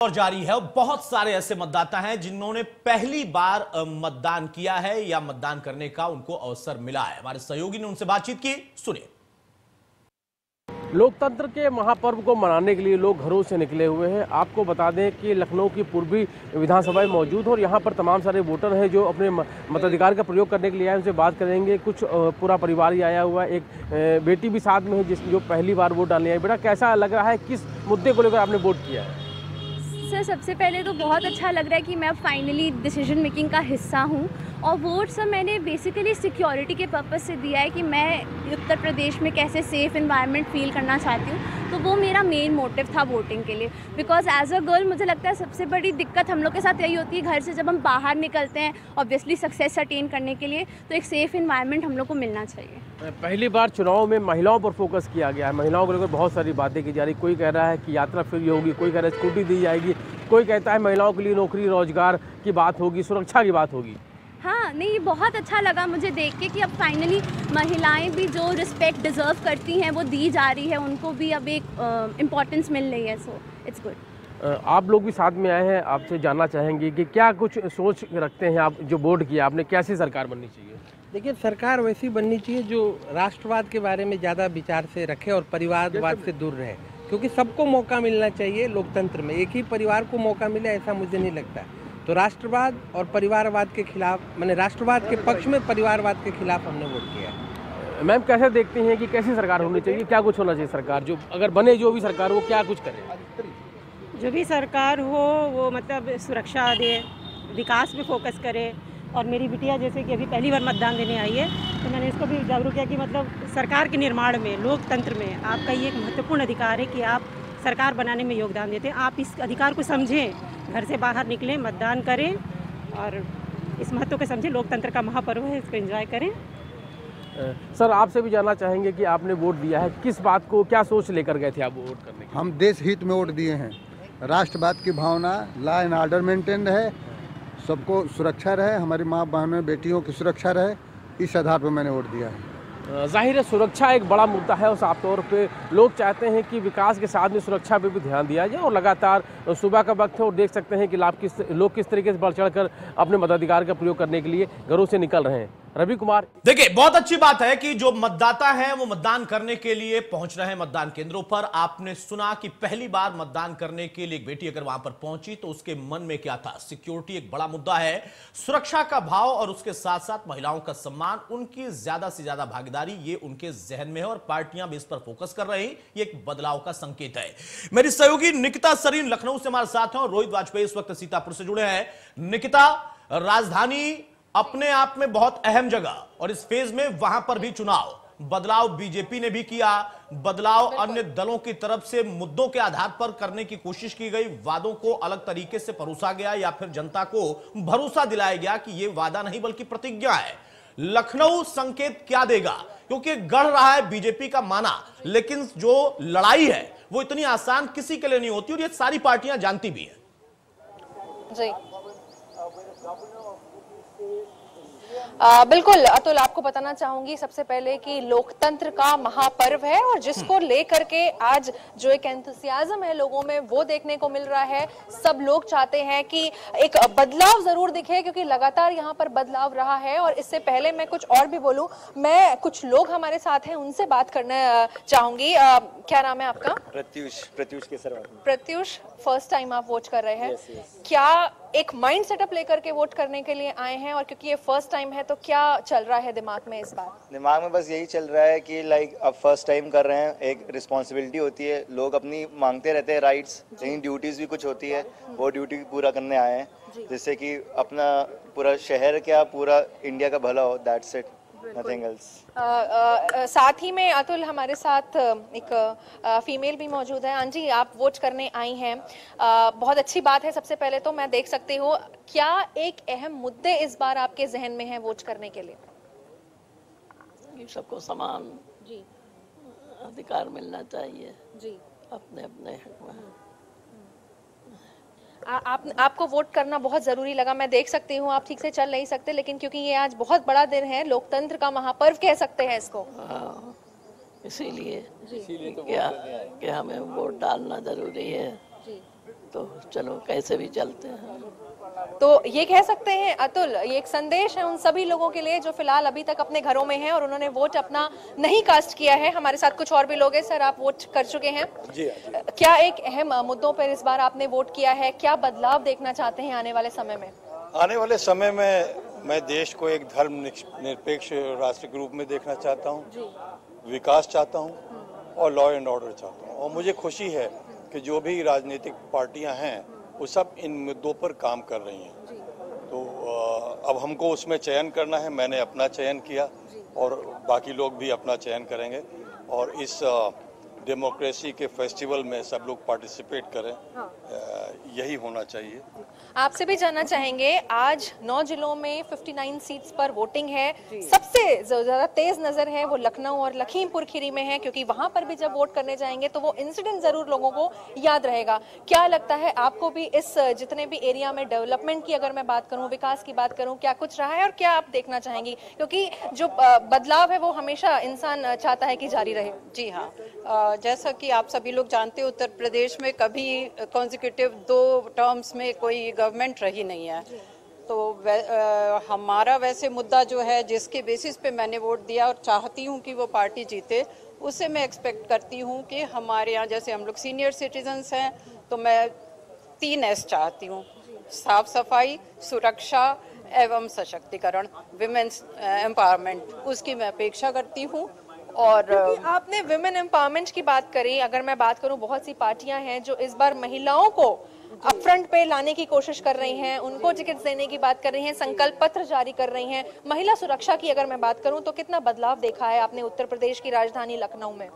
और जारी है। बहुत सारे ऐसे मतदाता हैं जिन्होंने पहली बार मतदान किया है या मतदान करने का उनको अवसर मिला है। हमारे सहयोगी ने उनसे बातचीत की, सुनिए। लोकतंत्र के महापर्व को मनाने के लिए लोग घरों से निकले हुए हैं। आपको बता दें कि लखनऊ की पूर्वी विधानसभा में मौजूद और यहाँ पर तमाम सारे वोटर हैं जो अपने मताधिकार का प्रयोग करने के लिए आए। उनसे बात करेंगे। कुछ पूरा परिवार ही आया हुआ है, एक बेटी भी साथ में है जो पहली बार वोट डालने आई। बेटा, कैसा लग रहा है, किस मुद्दे को लेकर आपने वोट किया है? सर, सबसे पहले तो बहुत अच्छा लग रहा है कि मैं अब फाइनली डिसीजन मेकिंग का हिस्सा हूँ। और वोट सर मैंने बेसिकली सिक्योरिटी के पर्पज़ से दिया है कि मैं उत्तर प्रदेश में कैसे सेफ़ एनवायरनमेंट फ़ील करना चाहती हूँ। तो वो मेरा मेन मोटिव था वोटिंग के लिए। बिकॉज एज अ गर्ल मुझे लगता है सबसे बड़ी दिक्कत हम लोग के साथ यही होती है, घर से जब हम बाहर निकलते हैं ऑब्वियसली सक्सेस अटेन करने के लिए, तो एक सेफ़ एनवायरनमेंट हम लोग को मिलना चाहिए। पहली बार चुनाव में महिलाओं पर फोकस किया गया है। महिलाओं को लेकर बहुत सारी बातें की जा रही। कोई कह रहा है कि यात्रा फ्री होगी, कोई कह रहा है स्कूटी दी जाएगी, कोई कहता है महिलाओं के लिए नौकरी रोजगार की बात होगी, सुरक्षा की बात होगी। हाँ, नहीं, बहुत अच्छा लगा मुझे देख के कि अब फाइनली महिलाएं भी जो रिस्पेक्ट डिज़र्व करती हैं वो दी जा रही है, उनको भी अब एक इम्पोर्टेंस मिल रही है। So it's good. आप लोग भी साथ में आए हैं, आपसे जानना चाहेंगे कि क्या कुछ सोच रखते हैं आप? जो वोट किया आपने, कैसी सरकार बननी चाहिए? देखिए, सरकार वैसी बननी चाहिए जो राष्ट्रवाद के बारे में ज़्यादा विचार से रखे और परिवारवाद से दूर रहे, क्योंकि सबको मौका मिलना चाहिए लोकतंत्र में। एक ही परिवार को मौका मिले ऐसा मुझे नहीं लगता। तो राष्ट्रवाद और परिवारवाद के खिलाफ, मैंने राष्ट्रवाद के पक्ष में, परिवारवाद के खिलाफ हमने वोट किया है। मैम, कैसे देखते हैं कि कैसी सरकार होनी चाहिए, क्या कुछ होना चाहिए सरकार, जो अगर बने जो भी सरकार हो, क्या कुछ करे? जो भी सरकार हो वो मतलब सुरक्षा दे, विकास पे फोकस करे। और मेरी बिटिया जैसे कि अभी पहली बार मतदान देने आई है, तो मैंने इसको भी जागरूक किया कि मतलब सरकार के निर्माण में, लोकतंत्र में आपका ये एक महत्वपूर्ण अधिकार है कि आप सरकार बनाने में योगदान देते हैं। आप इस अधिकार को समझें, घर से बाहर निकलें, मतदान करें और इस महत्व को समझें। लोकतंत्र का महापर्व है, इसको एंजॉय करें। सर, आपसे भी जानना चाहेंगे कि आपने वोट दिया है, किस बात को, क्या सोच लेकर गए थे आप वोट करने के लिए? हम देश हित में वोट दिए हैं। राष्ट्रवाद की भावना, लॉ एंड ऑर्डर मेंटेन रहे, सबको सुरक्षा रहे, हमारी माँ बहनों बेटियों की सुरक्षा रहे, इस आधार पर मैंने वोट दिया है। जाहिर है सुरक्षा एक बड़ा मुद्दा है और साफ तौर पे लोग चाहते हैं कि विकास के साथ में सुरक्षा पे भी ध्यान दिया जाए। और लगातार सुबह का वक्त है और देख सकते हैं कि लोग किस तरीके से बढ़ चढ़कर अपने मताधिकार का प्रयोग करने के लिए घरों से निकल रहे हैं। रवि कुमार, देखिए, बहुत अच्छी बात है कि जो मतदाता हैं वो मतदान करने के लिए पहुंच रहे हैं मतदान केंद्रों पर। आपने सुना कि पहली बार मतदान करने के लिए एक बेटी अगर वहां पर पहुंची तो उसके मन में क्या था। सिक्योरिटी एक बड़ा मुद्दा है, सुरक्षा का भाव और उसके साथ साथ महिलाओं का सम्मान, उनकी ज्यादा से ज्यादा भागीदारी, ये उनके जहन में है और पार्टियां भी इस पर फोकस कर रही। ये एक बदलाव का संकेत है। मेरी सहयोगी निकिता सरीन लखनऊ से हमारे साथ हैं और रोहित वाजपेयी इस वक्त सीतापुर से जुड़े हैं। निकिता, राजधानी अपने आप में बहुत अहम जगह और इस फेज में वहां पर भी चुनाव बदलाव बीजेपी ने भी किया, बदलाव अन्य दलों की तरफ से मुद्दों के आधार पर करने की कोशिश की गई, वादों को अलग तरीके से परोसा गया या फिर जनता को भरोसा दिलाया गया कि यह वादा नहीं बल्कि प्रतिज्ञा है। लखनऊ संकेत क्या देगा, क्योंकि गढ़ रहा है बीजेपी का माना, लेकिन जो लड़ाई है वो इतनी आसान किसी के लिए नहीं होती और ये सारी पार्टियां जानती भी है। जी बिल्कुल अतुल, आपको बताना चाहूंगी सबसे पहले कि लोकतंत्र का महापर्व है और जिसको लेकर के आज जो एक एंथुसियाज्म है लोगों में वो देखने को मिल रहा है। सब लोग चाहते हैं कि एक बदलाव जरूर दिखे, क्योंकि लगातार यहाँ पर बदलाव रहा है। और इससे पहले मैं कुछ और भी बोलूं, मैं कुछ लोग हमारे साथ हैं उनसे बात करना चाहूंगी। क्या नाम है आपका? प्रत्यूष के सर। प्रत्यूष, फर्स्ट टाइम आप वोट कर रहे हैं। क्या एक माइंड सेटअप लेकर के वोट करने के लिए आए हैं, और क्योंकि ये फर्स्ट टाइम है तो क्या चल रहा है दिमाग में इस बार? दिमाग में बस यही चल रहा है कि अब फर्स्ट टाइम कर रहे हैं, एक रिस्पॉन्सिबिलिटी होती है, लोग अपनी मांगते रहते हैं राइट्स, लेकिन ड्यूटीज भी कुछ होती है, वो ड्यूटी पूरा करने आए हैं, जिससे कि अपना पूरा शहर क्या पूरा इंडिया का भला हो। That's it, nothing else. साथ ही में अतुल, हमारे साथ एक फीमेल भी मौजूद है। आंजी, आप वोट करने आई हैं, बहुत अच्छी बात है। सबसे पहले तो मैं देख सकती हूँ, क्या एक अहम मुद्दे इस बार आपके जहन में है वोट करने के लिए? सबको समान जी अधिकार मिलना चाहिए जी, अपने अपने हक में। आपको वोट करना बहुत ज़रूरी लगा। मैं देख सकती हूँ आप ठीक से चल नहीं सकते, लेकिन क्योंकि ये आज बहुत बड़ा दिन है, लोकतंत्र का महापर्व कह सकते हैं इसको, इसीलिए क्या हमें वोट डालना जरूरी है। तो चलो कैसे भी चलते हैं। तो ये कह सकते हैं अतुल, ये एक संदेश है उन सभी लोगों के लिए जो फिलहाल अभी तक अपने घरों में हैं और उन्होंने वोट अपना नहीं कास्ट किया है। हमारे साथ कुछ और भी लोग हैं। सर, आप वोट कर चुके हैं जी। क्या एक अहम मुद्दों पर इस बार आपने वोट किया है? क्या बदलाव देखना चाहते हैं आने वाले समय में? आने वाले समय में मैं देश को एक धर्म निरपेक्ष राष्ट्र के रूप में देखना चाहता हूँ, विकास चाहता हूँ और लॉ एंड ऑर्डर चाहता हूँ। और मुझे खुशी है कि जो भी राजनीतिक पार्टियां हैं वो सब इन मुद्दों पर काम कर रही हैं। तो अब हमको उसमें चयन करना है। मैंने अपना चयन किया और बाकी लोग भी अपना चयन करेंगे और इस डेमोक्रेसी के फेस्टिवल में सब लोग पार्टिसिपेट करें। यही होना चाहिए। आपसे भी जानना चाहेंगे, आज 9 जिलों में 59 सीट्स पर वोटिंग है। सबसे ज्यादा तेज नजर है वो लखनऊ और लखीमपुर खीरी में है, क्योंकि वहां पर भी जब वोट करने जाएंगे तो वो इंसिडेंट जरूर लोगों को याद रहेगा। क्या लगता है आपको भी इस जितने भी एरिया में डेवलपमेंट की अगर मैं बात करूं, विकास की बात करूं, क्या कुछ रहा है और क्या आप देखना चाहेंगी? क्योंकि जो बदलाव है वो हमेशा इंसान चाहता है कि जारी रहे। जी हाँ, जैसा कि आप सभी लोग जानते हैं, उत्तर प्रदेश में कभी कॉन्जिक्यूटिव 2 टर्म्स में कोई गवर्नमेंट रही नहीं है। तो हमारा वैसे मुद्दा जो है जिसके बेसिस पे मैंने वोट दिया और चाहती हूँ कि वो पार्टी जीते, उससे मैं एक्सपेक्ट करती हूँ कि हमारे यहाँ जैसे हम लोग सीनियर सिटीजन्स हैं तो मैं 3 S चाहती हूँ, साफ सफाई, सुरक्षा एवं सशक्तिकरण, विमेन्स एम्पावरमेंट, उसकी मैं अपेक्षा करती हूँ। और आपने विमेन एम्पावरमेंट की बात करी, अगर मैं बात करूं, बहुत सी पार्टियां हैं जो इस बार महिलाओं को अपफ्रंट पे लाने की कोशिश कर रही हैं, उनको टिकट देने की बात कर रही हैं, संकल्प पत्र जारी कर रही हैं। महिला सुरक्षा की अगर मैं बात करूं तो कितना बदलाव देखा है आपने उत्तर प्रदेश की राजधानी लखनऊ में?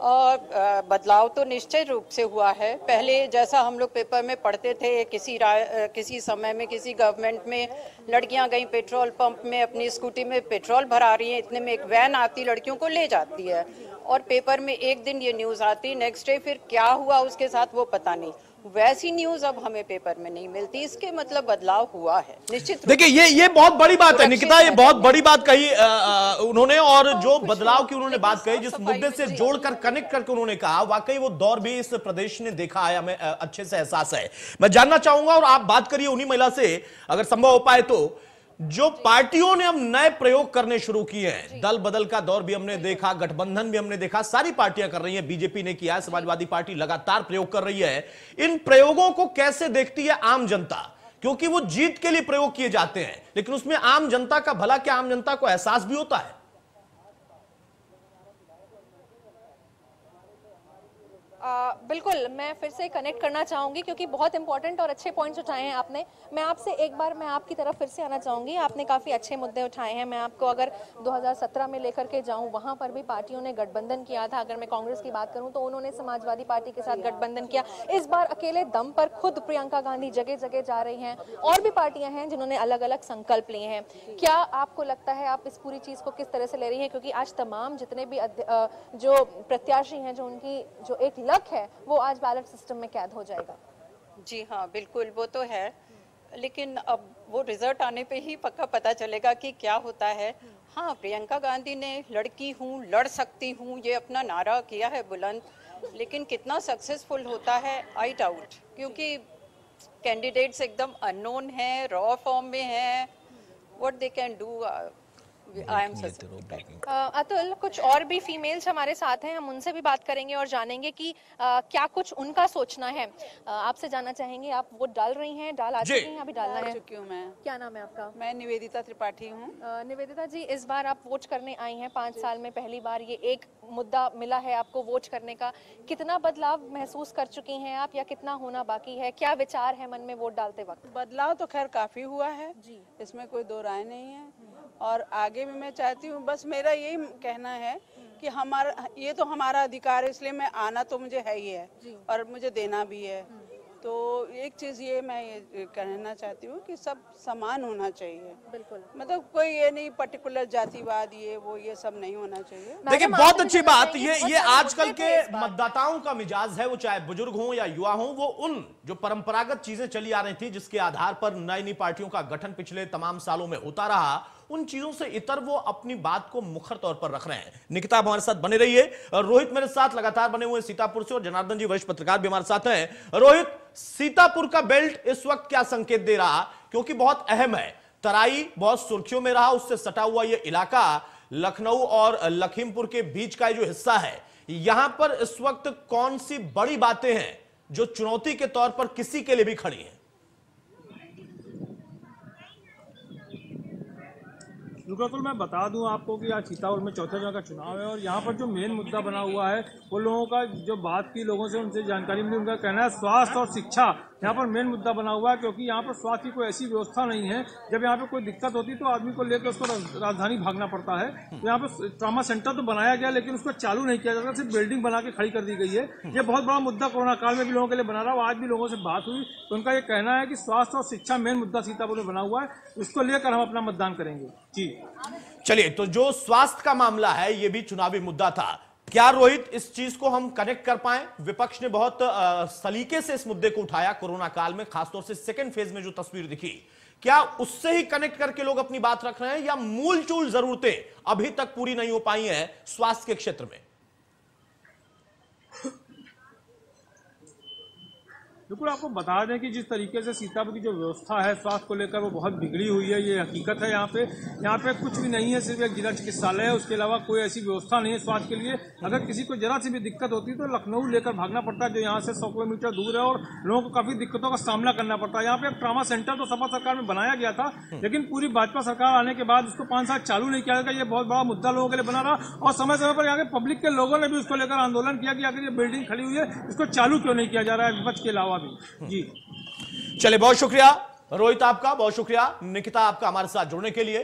और बदलाव तो निश्चित रूप से हुआ है। पहले जैसा हम लोग पेपर में पढ़ते थे, किसी समय में किसी गवर्नमेंट में लड़कियां गई पेट्रोल पंप में अपनी स्कूटी में पेट्रोल भरा रही हैं, इतने में एक वैन आती लड़कियों को ले जाती है और पेपर में एक दिन ये न्यूज़ आती, नेक्स्ट डे फिर क्या हुआ उसके साथ वो पता नहीं। वैसी न्यूज अब हमें पेपर में नहीं मिलती। इसके मतलब बदलाव हुआ है निश्चित। देखिए ये बहुत बड़ी बात है निकिता, ये बहुत बड़ी बात कही उन्होंने, और जो बदलाव की उन्होंने बात कही, जिस मुद्दे से जोड़कर कनेक्ट करके उन्होंने कहा, वाकई वो दौर भी इस प्रदेश ने देखा है, हमें अच्छे से एहसास है। मैं जानना चाहूंगा और आप बात करिए उन्हीं महिला से अगर संभव हो पाए तो, जो पार्टियों ने अब नए प्रयोग करने शुरू किए हैं, दल बदल का दौर भी हमने देखा, गठबंधन भी हमने देखा, सारी पार्टियां कर रही हैं, बीजेपी ने किया है, समाजवादी पार्टी लगातार प्रयोग कर रही है। इन प्रयोगों को कैसे देखती है आम जनता? क्योंकि वो जीत के लिए प्रयोग किए जाते हैं, लेकिन उसमें आम जनता का भला, क्या आम जनता को एहसास भी होता है? बिल्कुल, मैं फिर से कनेक्ट करना चाहूंगी क्योंकि बहुत इंपॉर्टेंट और अच्छे पॉइंट्स उठाए हैं आपने। मैं आपसे एक बार मैं आपकी तरफ फिर से आना चाहूंगी। आपने काफ़ी अच्छे मुद्दे उठाए हैं। मैं आपको अगर 2017 में लेकर के जाऊं, वहां पर भी पार्टियों ने गठबंधन किया था। अगर मैं कांग्रेस की बात करूं तो उन्होंने समाजवादी पार्टी के साथ गठबंधन किया। इस बार अकेले दम पर खुद प्रियंका गांधी जगह जगह जा रही हैं, और भी पार्टियां हैं जिन्होंने अलग अलग संकल्प लिए हैं। क्या आपको लगता है आप इस पूरी चीज़ को किस तरह से ले रही हैं? क्योंकि आज तमाम जितने भी जो प्रत्याशी हैं, जो उनकी जो एक लक्ष्य है, वो आज बैलेट सिस्टम में कैद हो जाएगा। जी हाँ, बिल्कुल वो तो है, लेकिन अब वो रिजल्ट आने पे ही पक्का पता चलेगा कि क्या होता है। हाँ, प्रियंका गांधी ने लड़की हूँ, लड़ सकती हूँ, ये अपना नारा किया है बुलंद, लेकिन कितना सक्सेसफुल होता है आई डाउट, क्योंकि कैंडिडेट्स एकदम अननोन हैं, रॉ फॉर्म में हैं। What they can do, I am Atul, कुछ और भी फीमेल्स हमारे साथ हैं, हम उनसे भी बात करेंगे और जानेंगे कि क्या कुछ उनका सोचना है। आपसे जानना चाहेंगे, आप वोट डाल रही हैं, डाल आ चुकी हैं, अभी डालना है? चुकी हूँ मैं। क्या नाम है आपका? मैं निवेदिता त्रिपाठी हूँ। निवेदिता जी, इस बार आप वोट करने आई हैं, 5 साल में पहली बार ये एक मुद्दा मिला है आपको वोट करने का। कितना बदलाव महसूस कर चुकी हैं आप, या कितना होना बाकी है? क्या विचार है मन में वोट डालते वक्त? बदलाव तो खैर काफी हुआ है जी, इसमें कोई दो राय नहीं है, और आगे भी मैं चाहती हूँ, बस मेरा यही कहना है कि हमारा ये तो हमारा अधिकार है, इसलिए मैं आना तो मुझे है ही है और मुझे देना भी है। तो एक चीज़ ये मैं ये कहना चाहती हूँ कि सब समान होना चाहिए। बिल्कुल, मतलब कोई ये नहीं पर्टिकुलर जातिवाद ये वो ये सब नहीं होना चाहिए। देखिए बहुत अच्छी बात, ये आजकल के मतदाताओं का मिजाज है, वो चाहे बुजुर्ग हों या युवा हों, वो उन जो परंपरागत चीजें चली आ रही थी, जिसके आधार पर नई नई पार्टियों का गठन पिछले तमाम सालों में होता रहा, उन चीजों से इतर वो अपनी बात को मुखर तौर पर रख रहे हैं। निकिता हमारे साथ बने रहिए। रोहित मेरे साथ लगातार बने हुए सीतापुर से, और जनार्दन जी वरिष्ठ पत्रकार भी हमारे साथ हैं। रोहित, सीतापुर का बेल्ट इस वक्त क्या संकेत दे रहा, क्योंकि बहुत अहम है, तराई बहुत सुर्खियों में रहा, उससे सटा हुआ यह इलाका लखनऊ और लखीमपुर के बीच का जो हिस्सा है, यहां पर इस वक्त कौन सी बड़ी बातें हैं जो चुनौती के तौर पर किसी के लिए भी खड़ी हैं? बिल्कुल, मैं बता दूं आपको कि आज सीतापुर में चौथे चरण का चुनाव है, और यहाँ पर जो मेन मुद्दा बना हुआ है वो लोगों का जो बात की, लोगों से उनसे जानकारी मिली, उनका कहना है स्वास्थ्य और शिक्षा यहाँ पर मेन मुद्दा बना हुआ है, क्योंकि यहाँ पर स्वास्थ्य की कोई ऐसी व्यवस्था नहीं है। जब यहाँ पे कोई दिक्कत होती है तो आदमी को लेकर उसको राजधानी भागना पड़ता है। तो यहाँ पे ट्रॉमा सेंटर तो बनाया गया, लेकिन उसको चालू नहीं किया जाता, सिर्फ बिल्डिंग बना के खड़ी कर दी गई है। ये बहुत बड़ा मुद्दा कोरोना काल में भी लोगों के लिए बना रहा है। आज भी लोगों से बात हुई तो उनका ये कहना है कि स्वास्थ्य और शिक्षा मेन मुद्दा सीतापुर में बना हुआ है, उसको लेकर हम अपना मतदान करेंगे। जी चलिए, तो जो स्वास्थ्य का मामला है ये भी चुनावी मुद्दा था। क्या रोहित इस चीज को हम कनेक्ट कर पाए? विपक्ष ने बहुत सलीके से इस मुद्दे को उठाया कोरोना काल में, खासतौर से सेकेंड फेज में जो तस्वीर दिखी, क्या उससे ही कनेक्ट करके लोग अपनी बात रख रहे हैं, या मूल चूल जरूरतें अभी तक पूरी नहीं हो पाई हैं स्वास्थ्य के क्षेत्र में? बिल्कुल, आपको बता दें कि जिस तरीके से सीतापुर की जो व्यवस्था है स्वास्थ्य को लेकर वो बहुत बिगड़ी हुई है, ये हकीकत है। यहाँ पे कुछ भी नहीं है, सिर्फ एक जिला चिकित्सालय है, उसके अलावा कोई ऐसी व्यवस्था नहीं है स्वास्थ्य के लिए। अगर किसी को जरा सी भी दिक्कत होती है तो लखनऊ लेकर भागना पड़ता है, जो यहाँ से 100 किलोमीटर दूर है, और लोगों को काफी दिक्कतों का सामना करना पड़ता है। यहाँ पे एक ट्रॉमा सेंटर तो सपा सरकार में बनाया गया था, लेकिन पूरी भाजपा सरकार आने के बाद उसको 5 साल चालू नहीं किया गया। ये बहुत बड़ा मुद्दा लोगों के लिए बना रहा, और समय समय पर यहाँ के पब्लिक के लोगों ने भी उसको लेकर आंदोलन किया कि अगर ये बिल्डिंग खड़ी हुई है इसको चालू क्यों नहीं किया जा रहा है, विपक्ष के अलावा भी। जी चलिए, बहुत शुक्रिया रोहित आपका, बहुत शुक्रिया निकिता आपका हमारे साथ जुड़ने के लिए।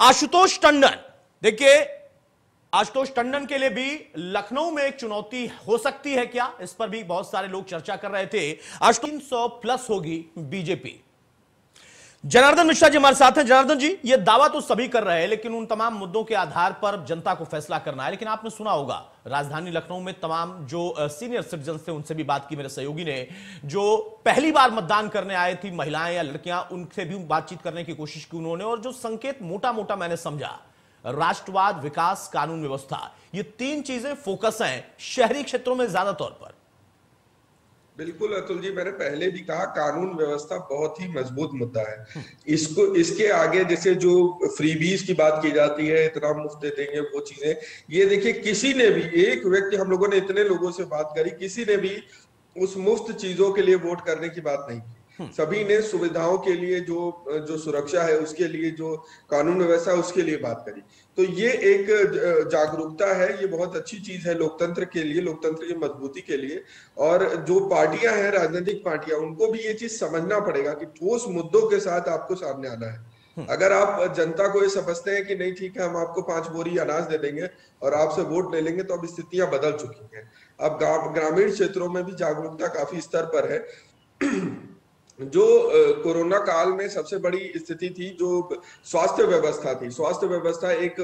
आशुतोष टंडन, देखिए आशुतोष टंडन के लिए भी लखनऊ में एक चुनौती हो सकती है क्या, इस पर भी बहुत सारे लोग चर्चा कर रहे थे। 300+ होगी बीजेपी। जनार्दन मिश्रा जी हमारे साथ हैं। जनार्दन जी, ये दावा तो सभी कर रहे हैं, लेकिन उन तमाम मुद्दों के आधार पर जनता को फैसला करना है। लेकिन आपने सुना होगा राजधानी लखनऊ में तमाम जो सीनियर सिटीजन थे, उनसे भी बात की मेरे सहयोगी ने, जो पहली बार मतदान करने आए थी, महिलाएं या लड़कियां, उनसे भी बातचीत करने की कोशिश की उन्होंने, और जो संकेत मोटा मोटा मैंने समझा, राष्ट्रवाद, विकास, कानून व्यवस्था, ये 3 चीजें फोकस हैं शहरी क्षेत्रों में ज्यादा तौर पर। बिल्कुल अतुल जी, मैंने पहले भी कहा कानून व्यवस्था बहुत ही मजबूत मुद्दा है। इसके आगे जैसे जो फ्रीबीज की बात की जाती है, इतना मुफ्त दे देंगे वो चीजें, ये देखिए किसी ने भी, एक व्यक्ति, हम लोगों ने इतने लोगों से बात करी, किसी ने भी उस मुफ्त चीजों के लिए वोट करने की बात नहीं की। सभी ने सुविधाओं के लिए, जो सुरक्षा है उसके लिए, जो कानून व्यवस्था है उसके लिए बात करी। तो ये एक जागरूकता है, ये बहुत अच्छी चीज है लोकतंत्र के लिए, लोकतंत्र की मजबूती के लिए। और जो पार्टियां हैं, राजनीतिक पार्टियां, उनको भी ये चीज समझना पड़ेगा कि ठोस मुद्दों के साथ आपको सामने आना है। अगर आप जनता को ये समझते हैं कि नहीं ठीक है, हम आपको 5 बोरी अनाज दे देंगे और आपसे वोट ले लेंगे, तो अब स्थितियां बदल चुकी हैं। अब ग्रामीण क्षेत्रों में भी जागरूकता काफी स्तर पर है। जो कोरोना काल में सबसे बड़ी स्थिति थी, जो स्वास्थ्य व्यवस्था थी, स्वास्थ्य व्यवस्था एक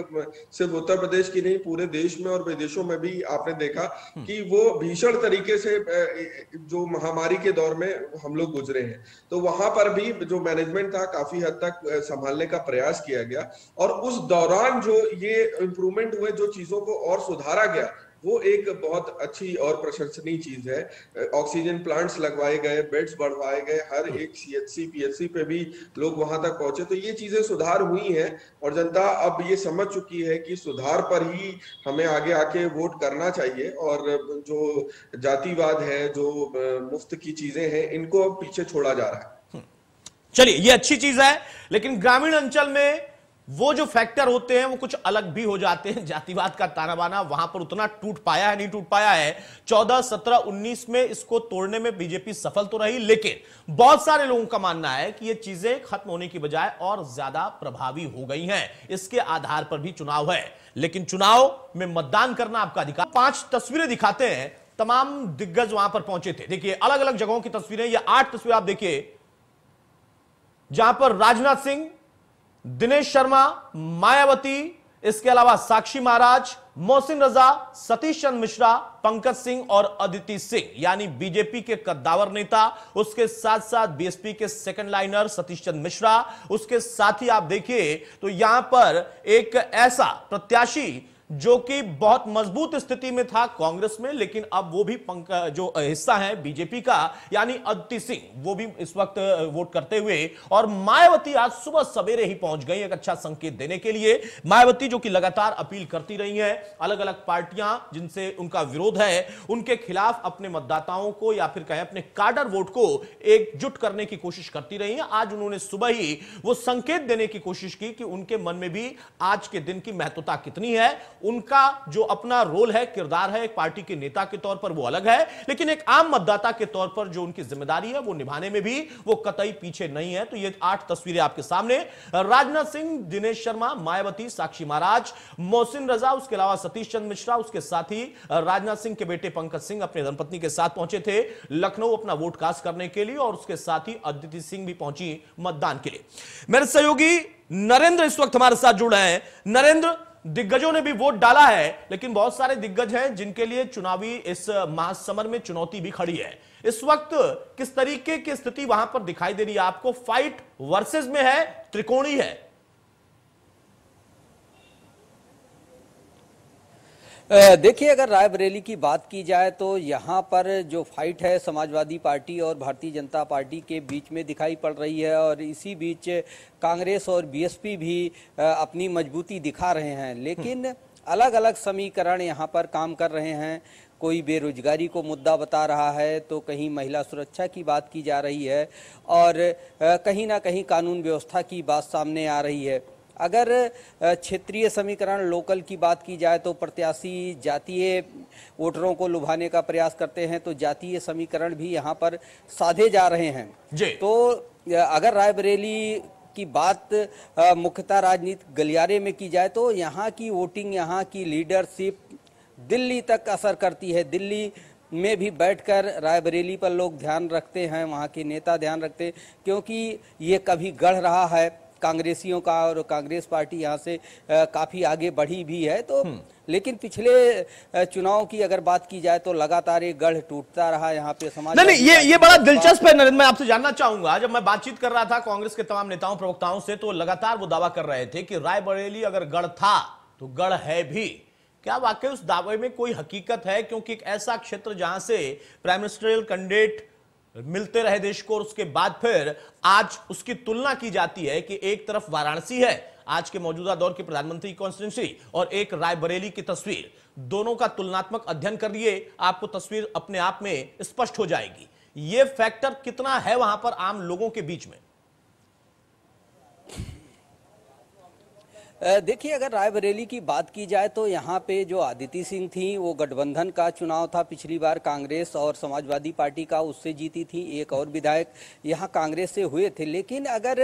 सिर्फ उत्तर प्रदेश की नहीं, पूरे देश में और विदेशों में भी आपने देखा कि वो भीषण तरीके से जो महामारी के दौर में हम लोग गुजरे हैं। तो वहां पर भी जो मैनेजमेंट था काफी हद तक संभालने का प्रयास किया गया, और उस दौरान जो ये इम्प्रूवमेंट हुए, जो चीजों को और सुधारा गया, वो एक बहुत अच्छी और प्रशंसनीय चीज है। ऑक्सीजन प्लांट्स लगवाए गए, बेड्स बढ़वाए गए, हर एक CHC PHC पे भी लोग वहां तक पहुंचे। तो ये चीजें सुधार हुई हैं, और जनता अब ये समझ चुकी है कि सुधार पर ही हमें आगे आके वोट करना चाहिए, और जो जातिवाद है, जो मुफ्त की चीजें हैं, इनको अब पीछे छोड़ा जा रहा है। चलिए, ये अच्छी चीज है, लेकिन ग्रामीण अंचल में वो जो फैक्टर होते हैं वो कुछ अलग भी हो जाते हैं। जातिवाद का ताना बाना वहां पर उतना टूट पाया है, नहीं टूट पाया है। 14, 17, 19 में इसको तोड़ने में बीजेपी सफल तो रही, लेकिन बहुत सारे लोगों का मानना है कि ये चीजें खत्म होने की बजाय और ज्यादा प्रभावी हो गई हैं। इसके आधार पर भी चुनाव है, लेकिन चुनाव में मतदान करना आपका अधिकार। 5 तस्वीरें दिखाते हैं, तमाम दिग्गज वहां पर पहुंचे थे। देखिए, अलग अलग जगहों की तस्वीरें, ये 8 तस्वीर आप देखिए, जहां पर राजनाथ सिंह, दिनेश शर्मा, मायावती, इसके अलावा साक्षी महाराज, मोहसिन रजा, सतीश चंद्र मिश्रा, पंकज सिंह और अदिति सिंह, यानी बीजेपी के कद्दावर नेता। उसके साथ साथ बीएसपी के सेकंड लाइनर सतीश चंद्र मिश्रा। उसके साथ ही आप देखिए तो यहां पर एक ऐसा प्रत्याशी जो कि बहुत मजबूत स्थिति में था कांग्रेस में, लेकिन अब वो भी जो हिस्सा है बीजेपी का, यानी अदिति सिंह, वो भी इस वक्त वोट करते हुए। और मायावती आज सुबह सवेरे ही पहुंच गई एक अच्छा संकेत देने के लिए। मायावती जो कि लगातार अपील करती रही हैं, अलग अलग पार्टियां जिनसे उनका विरोध है उनके खिलाफ अपने मतदाताओं को या फिर कहें अपने काडर वोट को एकजुट करने की कोशिश करती रही हैं। आज उन्होंने सुबह ही वो संकेत देने की कोशिश की कि उनके मन में भी आज के दिन की महत्वता कितनी है। उनका जो अपना रोल है, किरदार है, एक पार्टी के नेता के तौर पर वो अलग है, लेकिन एक आम मतदाता के तौर पर जो उनकी जिम्मेदारी है वो निभाने में भी वो कतई पीछे नहीं है। तो ये 8 तस्वीरें आपके सामने, राजनाथ सिंह, दिनेश शर्मा, मायावती, साक्षी महाराज, मोहसिन रजा, उसके अलावा सतीश चंद्र मिश्रा, उसके साथ ही राजनाथ सिंह के बेटे पंकज सिंह अपने धर्मपत्नी के साथ पहुंचे थे लखनऊ अपना वोट कास्ट करने के लिए, और उसके साथ ही अदिति सिंह भी पहुंची मतदान के लिए। मेरे सहयोगी नरेंद्र इस वक्त हमारे साथ जुड़ रहे हैं। नरेंद्र, दिग्गजों ने भी वोट डाला है, लेकिन बहुत सारे दिग्गज हैं जिनके लिए चुनावी इस महासमर में चुनौती भी खड़ी है। इस वक्त किस तरीके की स्थिति वहां पर दिखाई दे रही है आपको? फाइट वर्सेस में है, त्रिकोणी है? देखिए, अगर रायबरेली की बात की जाए तो यहाँ पर जो फाइट है समाजवादी पार्टी और भारतीय जनता पार्टी के बीच में दिखाई पड़ रही है, और इसी बीच कांग्रेस और बीएसपी भी अपनी मजबूती दिखा रहे हैं। लेकिन अलग अलग समीकरण यहाँ पर काम कर रहे हैं। कोई बेरोजगारी को मुद्दा बता रहा है, तो कहीं महिला सुरक्षा की बात की जा रही है, और कहीं ना कहीं कानून व्यवस्था की बात सामने आ रही है। अगर क्षेत्रीय समीकरण लोकल की बात की जाए तो प्रत्याशी जातीय वोटरों को लुभाने का प्रयास करते हैं, तो जातीय समीकरण भी यहाँ पर साधे जा रहे हैं जी। तो अगर रायबरेली की बात मुख्यतः राजनीतिक गलियारे में की जाए तो यहाँ की वोटिंग, यहाँ की लीडरशिप दिल्ली तक असर करती है। दिल्ली में भी बैठकर रायबरेली पर लोग ध्यान रखते हैं, वहाँ के नेता ध्यान रखते हैं, क्योंकि ये कभी गढ़ रहा है कांग्रेसियों का, और कांग्रेस पार्टी यहाँ से काफी आगे बढ़ी भी है। तो लेकिन पिछले चुनाव की अगर बात की जाए तो लगातार एक गढ़ टूटता रहा यहाँ पे समाज। नहीं, ये बड़ा दिलचस्प है नरेंद्र। मैं आपसे जानना चाहूंगा, जब मैं बातचीत कर रहा था कांग्रेस के तमाम नेताओं प्रवक्ताओं से, तो लगातार वो दावा कर रहे थे कि रायबरेली अगर गढ़ था तो गढ़ है भी। क्या वाकई उस दावे में कोई हकीकत है? क्योंकि एक ऐसा क्षेत्र जहां से प्राइम मिनिस्टरियल कैंडिडेट मिलते रहे देश को, और उसके बाद फिर आज उसकी तुलना की जाती है कि एक तरफ वाराणसी है आज के मौजूदा दौर की प्रधानमंत्री कॉन्स्टिट्यूंसी, और एक रायबरेली की तस्वीर, दोनों का तुलनात्मक अध्ययन करिए, आपको तस्वीर अपने आप में स्पष्ट हो जाएगी। यह फैक्टर कितना है वहां पर आम लोगों के बीच में? देखिए, अगर रायबरेली की बात की जाए तो यहाँ पे जो अदिति सिंह थी, वो गठबंधन का चुनाव था पिछली बार, कांग्रेस और समाजवादी पार्टी का, उससे जीती थी। एक और विधायक यहाँ कांग्रेस से हुए थे। लेकिन अगर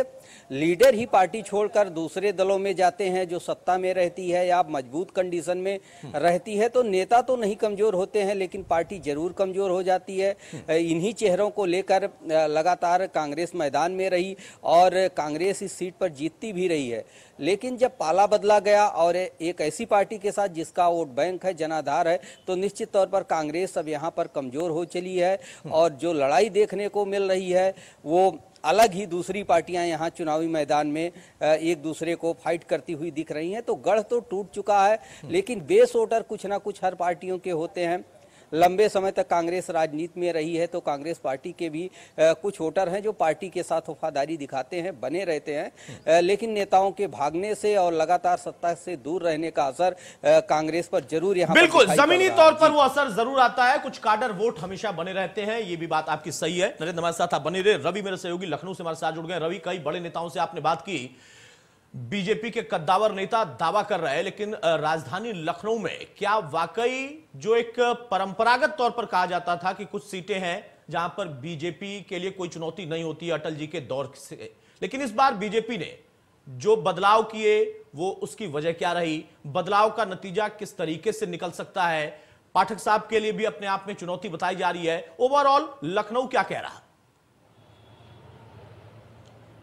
लीडर ही पार्टी छोड़कर दूसरे दलों में जाते हैं जो सत्ता में रहती है या मजबूत कंडीशन में रहती है, तो नेता तो नहीं कमजोर होते हैं, लेकिन पार्टी जरूर कमजोर हो जाती है। इन्हीं चेहरों को लेकर लगातार कांग्रेस मैदान में रही, और कांग्रेस इस सीट पर जीतती भी रही है। लेकिन जब पाला बदला गया और एक ऐसी पार्टी के साथ जिसका वोट बैंक है, जनाधार है, तो निश्चित तौर पर कांग्रेस अब यहाँ पर कमजोर हो चली है, और जो लड़ाई देखने को मिल रही है वो अलग ही दूसरी पार्टियां यहाँ चुनावी मैदान में एक दूसरे को फाइट करती हुई दिख रही हैं। तो गढ़ तो टूट चुका है, लेकिन बेस वोटर कुछ ना कुछ हर पार्टियों के होते हैं। लंबे समय तक कांग्रेस राजनीति में रही है, तो कांग्रेस पार्टी के भी कुछ वोटर हैं जो पार्टी के साथ वफादारी दिखाते हैं, बने रहते हैं। लेकिन नेताओं के भागने से और लगातार सत्ता से दूर रहने का असर कांग्रेस पर जरूर यहाँ बिल्कुल जमीनी तौर पर वो असर जरूर आता है। कुछ काडर वोट हमेशा बने रहते हैं, ये भी बात आपकी सही है। नरेंद्र हमारे साथ आप बने रहे। रवि मेरे सहयोगी लखनऊ से हमारे साथ जुड़ गए। रवि, कई बड़े नेताओं से आपने बात की, बीजेपी के कद्दावर नेता दावा कर रहे हैं, लेकिन राजधानी लखनऊ में क्या वाकई जो एक परंपरागत तौर पर कहा जाता था कि कुछ सीटें हैं जहां पर बीजेपी के लिए कोई चुनौती नहीं होती अटल जी के दौर से, लेकिन इस बार बीजेपी ने जो बदलाव किए वो उसकी वजह क्या रही? बदलाव का नतीजा किस तरीके से निकल सकता है? पाठक साहब के लिए भी अपने आप में चुनौती बताई जा रही है। ओवरऑल लखनऊ क्या कह रहा?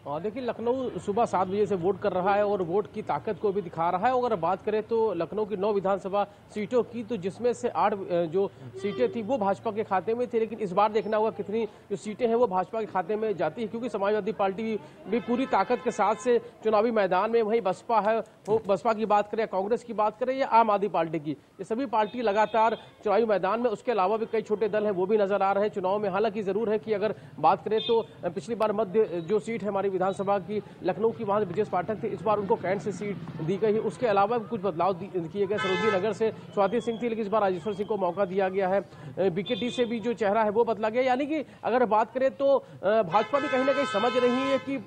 देखिए, लखनऊ सुबह 7 बजे से वोट कर रहा है और वोट की ताकत को भी दिखा रहा है। अगर बात करें तो लखनऊ की 9 विधानसभा सीटों की, तो जिसमें से 8 जो सीटें थी वो भाजपा के खाते में थी, लेकिन इस बार देखना होगा कितनी जो सीटें हैं वो भाजपा के खाते में जाती है, क्योंकि समाजवादी पार्टी भी पूरी ताकत के साथ से चुनावी मैदान में, वहीं बसपा है, वो बसपा की बात करें, कांग्रेस की बात करें या आम आदमी पार्टी की, ये सभी पार्टी लगातार चुनावी मैदान में। उसके अलावा भी कई छोटे दल हैं वो भी नजर आ रहे हैं चुनाव में। हालांकि जरूर है कि अगर बात करें तो पिछली बार मध्य जो सीट है हमारी विधानसभा की लखनऊ की, वहां से ब्रजेश पाठक थे, इस बार उनको कैंट से सीट दी गई है। उसके अलावा कुछ बदलाव किए गए। सरोजनी नगर से स्वाति सिंह थी, लेकिन इस बार राजेश्वर सिंह को मौका दिया गया है। बीकेटी से भी जो चेहरा है वो बदला गया। यानी कि अगर बात करें तो भाजपा भी कहीं ना कहीं समझ रही है कि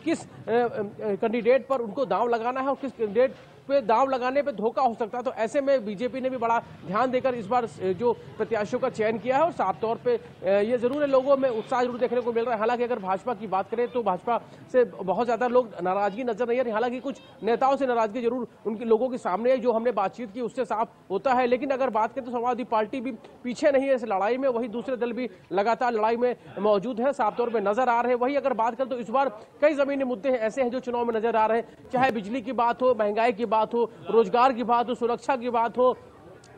किस कैंडिडेट पर उनको दांव लगाना है और किस कैंडिडेट पे दांव लगाने पे धोखा हो सकता है। तो ऐसे में बीजेपी ने भी बड़ा ध्यान देकर इस बार जो प्रत्याशियों का चयन किया है और साफ तौर पे ये जरूर है, लोगों में उत्साह जरूर देखने को मिल रहा है। हालांकि अगर भाजपा की बात करें तो भाजपा से बहुत ज्यादा लोग नाराजगी नजर नहीं आ रही। हालांकि कुछ नेताओं से नाराजगी जरूर उनके लोगों के सामने है, जो हमने बातचीत की उससे साफ होता है। लेकिन अगर बात करें तो समाजवादी पार्टी भी पीछे नहीं है इस लड़ाई में, वही दूसरे दल भी लगातार लड़ाई में मौजूद है, साफ तौर पर नजर आ रहे हैं। वही अगर बात करें तो इस बार कई जमीनी मुद्दे ऐसे हैं जो चुनाव में नजर आ रहे हैं, चाहे बिजली की बात हो, महंगाई की बात हो, रोजगार की बात हो, सुरक्षा की बात हो,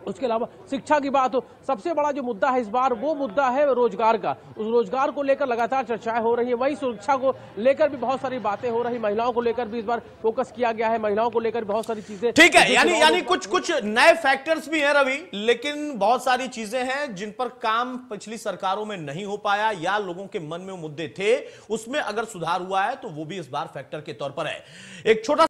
उसके अलावा शिक्षा की बात हो। सबसे बड़ा जो मुद्दा है इस बार वो मुद्दा है रोजगार का। उस रोजगार को लेकर लगातार चर्चाएं हो रही है। वही सुरक्षा को लेकर भी बहुत सारी बातें हो रही, महिलाओं को लेकर भी इस बार फोकस किया गया है, महिलाओं को लेकर बहुत सारी चीजें। ठीक है, यानी कुछ नए फैक्टर्स भी हैं रवि, लेकिन बहुत सारी चीजें हैं जिन पर काम पिछली सरकारों में नहीं हो पाया या लोगों के मन में मुद्दे थे, उसमें अगर सुधार हुआ है तो वो भी इस बार फैक्टर के तौर पर है। एक छोटा